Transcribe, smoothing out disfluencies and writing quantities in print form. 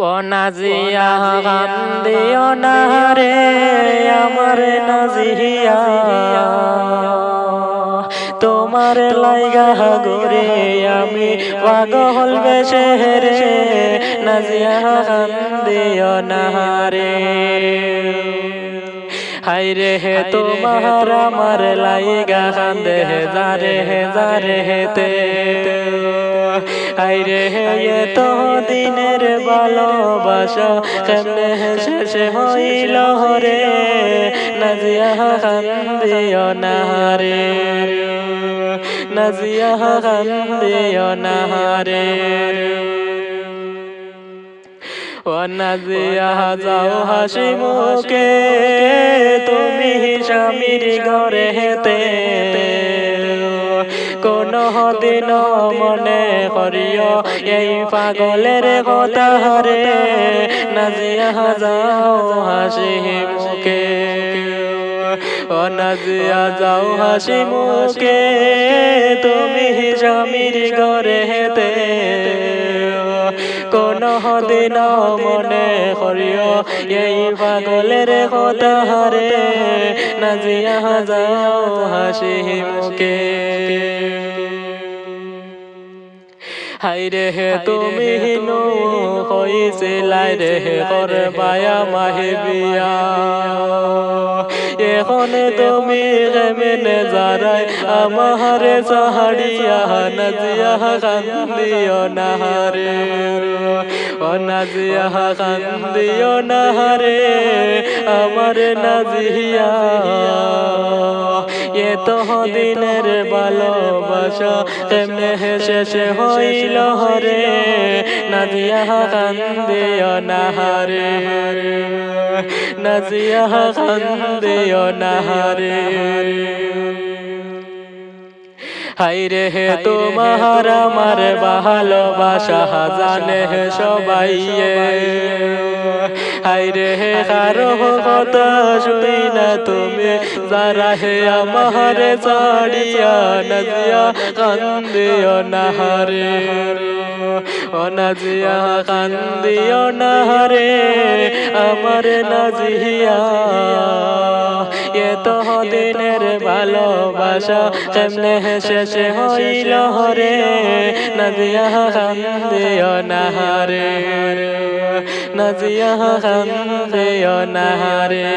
ও নাজিয়া কান্দিও না রে আমার নাজিয়া, তোমার লাইগা গোরে আমি পাগল বেশে রে, নাজিয়া কান্দিও না রে। হাইরে হে তোমার আমার লাইগা কান্দে যারে যারে হেতে, হাইরে হে তো দিনের ভালোবাসা কেমনে শেষ হইল রে, নাজিয়া কান্দিও না রে, নাজিয়া কান্দিও না রে। ও নাজিয়া যাও হাসি মুখে তুমি স্বামীর ঘরে হেতে, কোন দিন মনে করিও এই পাগলের কথা রে, নাজিয়া যাও হাসি মুখে। ও নাজিয়া যাও হাসি মুখে তুমি স্বামীর ঘরে হেতে, কোন দিন মনে করিও এই পাগলের কথা রে, নাজিয়া যাও হাসি মুখে। হাইরে হে তুমি নো কইছিলাই রে করবায়া মাহি বিয়া, এখন তুমি কেমনে যারাই আমার সাহাড়িয়া, নাজিয়া কান্দিও না রে, ও নাজিয়া কান্দিও না রে আমার নাজিয়া, এ তো দিনের ভালোবাসা কেমনে শেষ হইল রে, নাজিয়া কান্দিও না রে, নাজিয়া কান্দিও না রে। হাইরে হে তোমার আমার ভালোবাসা জানে সবাই, হাইরে হে কারো কথা শুই না তুমি যারা হে আমার ছাড়িয়া, নাজিয়া কান্দিও না রে, ও নাজিয়া কান্দিও না রে আমার নাজিয়া, এ তো দিনের ভালোবাসা কেমনে শেষ হইল রে, নাজিয়া কান্দিও না রে, নাজিয়া কান্দিও না রে।